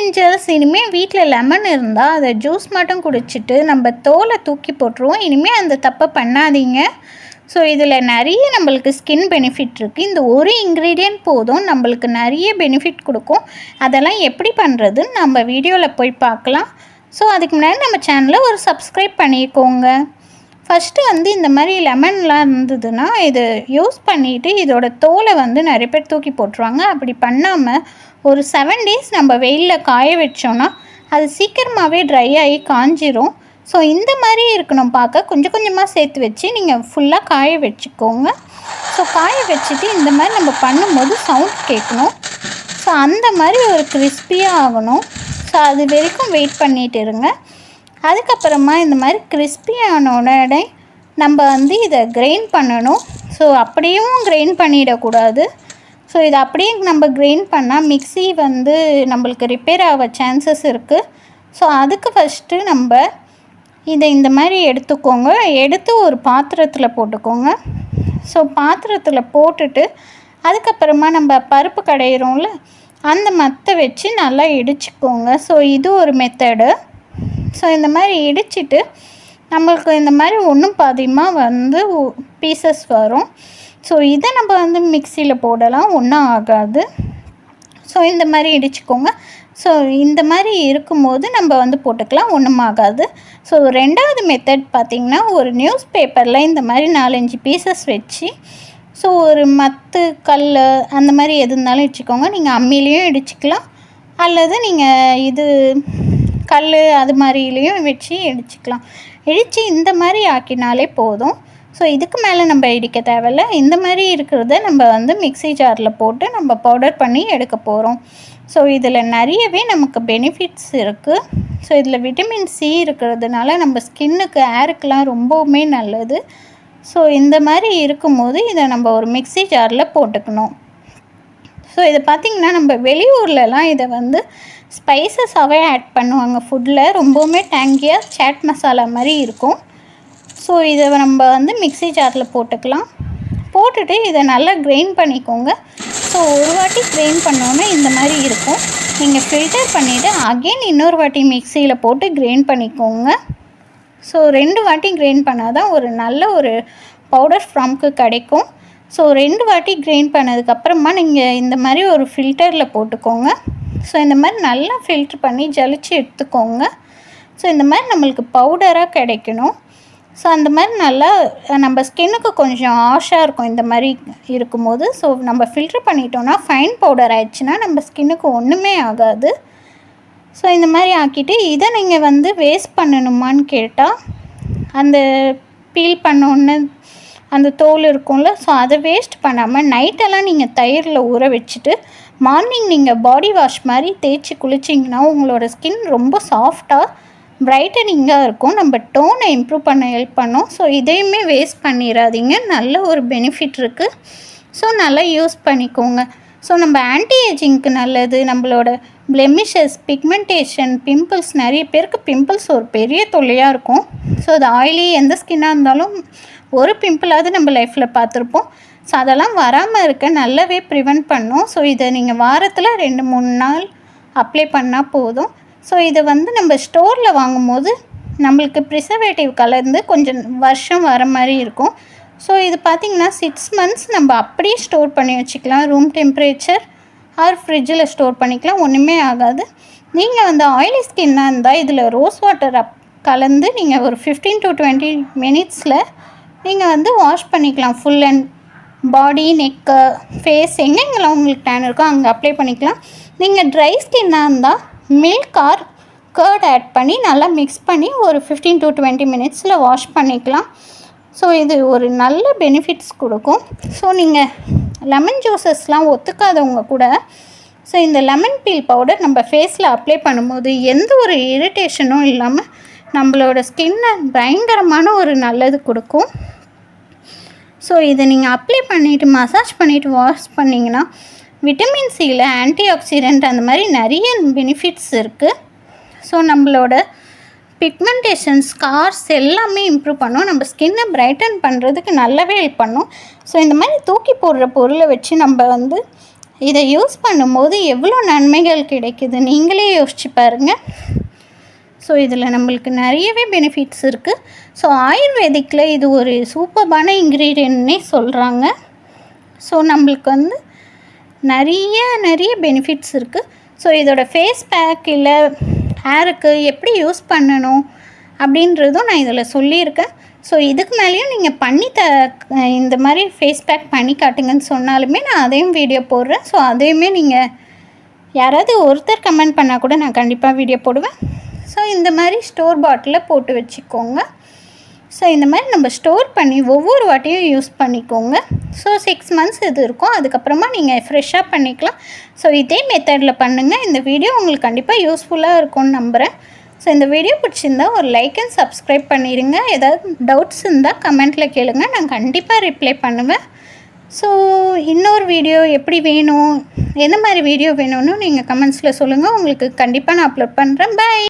Angeles, இனிமேல் வீட்டில் lemon இருந்தால் அதை ஜூஸ் மட்டும் குடிச்சிட்டு நம்ம தோலை தூக்கி போட்டுருவோம். இனிமேல் அந்த தப்பை பண்ணாதீங்க. ஸோ இதில் நிறைய நம்மளுக்கு ஸ்கின் பெனிஃபிட் இருக்குது. இந்த ஒரு இன்க்ரீடியன்ட் போதும் நம்மளுக்கு நிறைய பெனிஃபிட் கொடுக்கும். அதெல்லாம் எப்படி பண்ணுறதுன்னு நம்ம வீடியோவில் போய் பார்க்கலாம். ஸோ அதுக்கு முன்னாடி நம்ம சேனலை ஒரு சப்ஸ்கிரைப் பண்ணிக்கோங்க. ஃபஸ்ட்டு இந்த மாதிரி லெமன்லாம் இருந்ததுன்னா இது யூஸ் பண்ணிவிட்டு இதோட தோலை நிறைய பேர் தூக்கி போட்டுருவாங்க. அப்படி பண்ணாமல் ஒரு 7 days நம்ம வெயிலில் காய வச்சோன்னா அது சீக்கிரமாகவே ட்ரை ஆகி காஞ்சிரும். ஸோ இந்த மாதிரி இருக்கணும் பார்க்க. கொஞ்சம் கொஞ்சமாக சேர்த்து வச்சு நீங்கள் ஃபுல்லாக காய வச்சுக்கோங்க. ஸோ காய வச்சுட்டு இந்த மாதிரி நம்ம பண்ணும்போது சவுண்ட் கேட்கணும். ஸோ அந்த மாதிரி ஒரு கிறிஸ்பியாக ஆகணும். ஸோ அது வரைக்கும் வெயிட் பண்ணிகிட்டு இருங்க. அதுக்கப்புறமா இந்த மாதிரி கிறிஸ்பியான உடனே நம்ம இதை கிரைண்ட் பண்ணணும். ஸோ அப்படியும் கிரைண்ட் பண்ணிடக்கூடாது. ஸோ இதை அப்படியே நம்ம கிரைண்ட் பண்ணால் மிக்ஸி நம்மளுக்கு ரிப்பேர் ஆக சான்சஸ் இருக்குது. ஸோ அதுக்கு ஃபஸ்ட்டு நம்ம இதை இந்த மாதிரி எடுத்துக்கோங்க. எடுத்து ஒரு பாத்திரத்தில் போட்டுக்கோங்க. ஸோ பாத்திரத்தில் போட்டுட்டு அதுக்கப்புறமா நம்ம பருப்பு கடையிறோம்ல அந்த மத்தை வச்சு நல்லா இடிச்சுக்கோங்க. ஸோ இது ஒரு மெத்தடு. ஸோ இந்த மாதிரி இடிச்சிட்டு நம்மளுக்கு இந்த மாதிரி ஒன்றும் பாதியமாக பீசஸ் வரும். ஸோ இதை நம்ம மிக்சியில் போடலாம், ஒன்றும் ஆகாது. ஸோ இந்த மாதிரி இடிச்சுக்கோங்க. ஸோ இந்த மாதிரி இருக்கும்போது நம்ம போட்டுக்கலாம், ஒன்றும் ஆகாது. ஸோ ரெண்டாவது மெத்தட் பார்த்திங்கன்னா, ஒரு நியூஸ் பேப்பரில் இந்த மாதிரி 4-5 பீசஸ் வச்சு ஸோ ஒரு மத்து கல் அந்த மாதிரி எது இருந்தாலும் வச்சுக்கோங்க. நீங்கள் அம்மிலையும் இடிச்சிக்கலாம், அல்லது நீங்கள் இது கல் அது மாதிரிலையும் வச்சு இடிச்சிக்கலாம். இடித்து இந்த மாதிரி ஆக்கினாலே போதும். ஸோ இதுக்கு மேலே நம்ம இடிக்க தேவையில்ல. இந்த மாதிரி இருக்கிறத நம்ம மிக்ஸி ஜாரில் போட்டு நம்ம பவுடர் பண்ணி எடுக்க போகிறோம். ஸோ இதில் நிறையவே நமக்கு பெனிஃபிட்ஸ் இருக்குது. ஸோ இதில் விட்டமின் சி இருக்கிறதுனால நம்ம ஸ்கின்னுக்கு ஏருக்கெலாம் ரொம்பவுமே நல்லது. ஸோ இந்த மாதிரி இருக்கும்போது இதை நம்ம ஒரு மிக்ஸி ஜாரில் போட்டுக்கணும். ஸோ இதை பார்த்திங்கன்னா நம்ம வெளியூர்லலாம் இதை ஸ்பைசஸாகவே ஆட் பண்ணுவாங்க ஃபுட்டில். ரொம்பவுமே டேங்கியாக சாட் மசாலா மாதிரி இருக்கும். ஸோ இதை நம்ம மிக்ஸி ஜாரில் போட்டுக்கலாம். போட்டுட்டு இதை நல்லா கிரைண்ட் பண்ணிக்கோங்க. ஸோ ஒரு வாட்டி கிரைண்ட் பண்ணோன்னே இந்த மாதிரி இருக்கும். நீங்கள் ஃபில்டர் பண்ணிவிட்டு அகெயின் இன்னொரு வாட்டி மிக்சியில் போட்டு கிரைண்ட் பண்ணிக்கோங்க. ஸோ 2 வாட்டி கிரைண்ட் பண்ணால் தான் ஒரு நல்ல ஒரு பவுடர் ஃபார்முக்கு கிடைக்கும். ஸோ 2 வாட்டி கிரைண்ட் பண்ணதுக்கப்புறமா நீங்கள் இந்த மாதிரி ஒரு ஃபில்டரில் போட்டுக்கோங்க. ஸோ இந்த மாதிரி நல்லா ஃபில்ட்ரு பண்ணி ஜலிச்சு எடுத்துக்கோங்க. ஸோ இந்த மாதிரி நம்மளுக்கு பவுடராக கிடைக்கணும். ஸோ அந்த மாதிரி நல்லா நம்ம ஸ்கின்னுக்கு கொஞ்சம் ஆஷாக இருக்கும் இந்த மாதிரி இருக்கும்போது. ஸோ நம்ம ஃபில்ட்ரு பண்ணிட்டோன்னா ஃபைன் பவுடர் ஆயிடுச்சுன்னா நம்ம ஸ்கின்னுக்கு ஒன்றுமே ஆகாது. ஸோ இந்த மாதிரி ஆக்கிட்டு இதை நீங்கள் வேஸ்ட் பண்ணணுமான்னு கேட்டால், அந்த பீல் பண்ணோன்னு அந்த தோல் இருக்கும்ல, ஸோ அதை வேஸ்ட் பண்ணாமல் நைட்டெல்லாம் நீங்கள் தயிரில் ஊற வச்சுட்டு மார்னிங் நீங்கள் பாடி வாஷ் மாதிரி தேய்ச்சி குளிச்சிங்கன்னா உங்களோட ஸ்கின் ரொம்ப சாஃப்டாக பிரைட்டனிங்காக இருக்கும். நம்ம டோனை இம்ப்ரூவ் பண்ண ஹெல்ப் பண்ணோம். ஸோ இதையுமே வேஸ்ட் பண்ணிடாதீங்க, நல்ல ஒரு பெனிஃபிட் இருக்குது. ஸோ நல்லா யூஸ் பண்ணிக்கோங்க. ஸோ நம்ம ஆன்டி ஏஜிங்க்கு நல்லது. நம்மளோட பிளெமிஷஸ், பிக்மெண்டேஷன், பிம்பிள்ஸ், நிறைய பேருக்கு பிம்பிள்ஸ் ஒரு பெரிய தொல்லையாக இருக்கும். ஸோ அது ஆயிலி எந்த ஸ்கின்னாக இருந்தாலும் ஒரு பிம்பிளாவது நம்ம லைஃப்பில் பார்த்துருப்போம். ஸோ அதெல்லாம் வராமல் இருக்க நல்லாவே ப்ரிவெண்ட் பண்ணும். ஸோ இதை நீங்கள் வாரத்தில் 2-3 நாள் அப்ளை பண்ணால் போதும். ஸோ இதை நம்ம ஸ்டோரில் வாங்கும்போது நம்மளுக்கு ப்ரிசர்வேட்டிவ் கலந்து கொஞ்சம் வருஷம் வர மாதிரி இருக்கும். ஸோ இது பார்த்திங்கன்னா 6 months நம்ம அப்படியே ஸ்டோர் பண்ணி வச்சுக்கலாம். ரூம் டெம்பரேச்சர் ஆர் ஃப்ரிட்ஜில் ஸ்டோர் பண்ணிக்கலாம், ஒன்றுமே ஆகாது. நீங்கள் ஆயிலி ஸ்கின்னாக இருந்தால் இதில் ரோஸ் வாட்டர் கலந்து நீங்கள் ஒரு 15 to 20 minutesல நீங்கள் வாஷ் பண்ணிக்கலாம். Full and body, neck, face எங்கெங்கெல்லாம் உங்களுக்கு டேன் இருக்கோ அங்கே அப்ளை பண்ணிக்கலாம். நீங்கள் ட்ரை ஸ்கின்னாக இருந்தால் மில்க் ஆர் கர்ட் ஆட் பண்ணி நல்லா மிக்ஸ் பண்ணி ஒரு 15 to 20 minutesல வாஷ் பண்ணிக்கலாம். ஸோ இது ஒரு நல்ல பெனிஃபிட்ஸ் கொடுக்கும். ஸோ நீங்கள் லெமன் ஜூஸஸ்லாம் ஒத்துக்காதவங்க கூட ஸோ இந்த லெமன் பீல் பவுடர் நம்ம ஃபேஸில் அப்ளை பண்ணும்போது எந்த ஒரு இரிட்டேஷனும் இல்லாமல் நம்மளோட ஸ்கின்னை பயங்கரமான ஒரு நல்லது கொடுக்கும். ஸோ இதை நீங்கள் அப்ளை பண்ணிவிட்டு மசாஜ் பண்ணிவிட்டு வாஷ் பண்ணிங்கன்னா விட்டமின் சியில் ஆன்டி ஆக்சிடென்ட் அந்த மாதிரி நிறைய பெனிஃபிட்ஸ் இருக்குது. ஸோ நம்மளோட பிக்மெண்டேஷன், ஸ்கார்ஸ் எல்லாமே இம்ப்ரூவ் பண்ணும். நம்ம ஸ்கின்னை பிரைட்டன் பண்ணுறதுக்கு நல்லாவே ஹெல்ப் பண்ணும். ஸோ இந்த மாதிரி தூக்கி போடுற பொருளை வச்சு நம்ம இதை யூஸ் பண்ணும்போது எவ்வளோ நன்மைகள் கிடைக்குது நீங்களே யோசிச்சு பாருங்கள். ஸோ இதில் நம்மளுக்கு நிறையவே பெனிஃபிட்ஸ் இருக்குது. ஸோ ஆயுர்வேதிக்கில் இது ஒரு சூப்பர்பான இன்க்ரீடியன்ட்னே சொல்கிறாங்க. ஸோ நம்மளுக்கு வந்து நிறைய பெனிஃபிட்ஸ் இருக்குது. ஸோ இதோட ஃபேஸ் பேக் இல்லை ஹேருக்கு எப்படி யூஸ் பண்ணணும் அப்படின்றதும் நான் இதில் சொல்லியிருக்கேன். ஸோ இதுக்கு மேலேயும் நீங்கள் இந்த மாதிரி ஃபேஸ் பேக் பண்ணி காட்டுங்கன்னு சொன்னாலுமே நான் அதையும் வீடியோ போடுறேன். ஸோ அதையுமே நீங்கள் யாராவது ஒருத்தர் கமெண்ட் பண்ணால் கூட நான் கண்டிப்பாக வீடியோ போடுவேன். ஸோ இந்த மாதிரி ஸ்டோர் பாட்டிலில் போட்டு வச்சுக்கோங்க. ஸோ இந்த மாதிரி நம்ம ஸ்டோர் பண்ணி ஒவ்வொரு வாட்டியும் யூஸ் பண்ணிக்கோங்க. ஸோ 6 months இது இருக்கும். அதுக்கப்புறமா நீங்கள் ஃப்ரெஷ்ஷாக பண்ணிக்கலாம். ஸோ இதே மெத்தடில் பண்ணுங்கள். இந்த வீடியோ உங்களுக்கு கண்டிப்பாக யூஸ்ஃபுல்லாக இருக்கும்னு நம்புகிறேன். ஸோ இந்த வீடியோ பிடிச்சிருந்தா ஒரு லைக் அண்ட் சப்ஸ்கிரைப் பண்ணிடுங்க. ஏதாவது டவுட்ஸ் இருந்தால் கமெண்ட்டில் கேளுங்க, நான் கண்டிப்பாக ரிப்ளை பண்ணுவேன். ஸோ இன்னொரு வீடியோ எப்படி வேணும், எந்த மாதிரி வீடியோ வேணும்னு நீங்கள் கமெண்ட்ஸில் சொல்லுங்கள். உங்களுக்கு கண்டிப்பாக நான் அப்லோட் பண்ணுறேன். பை.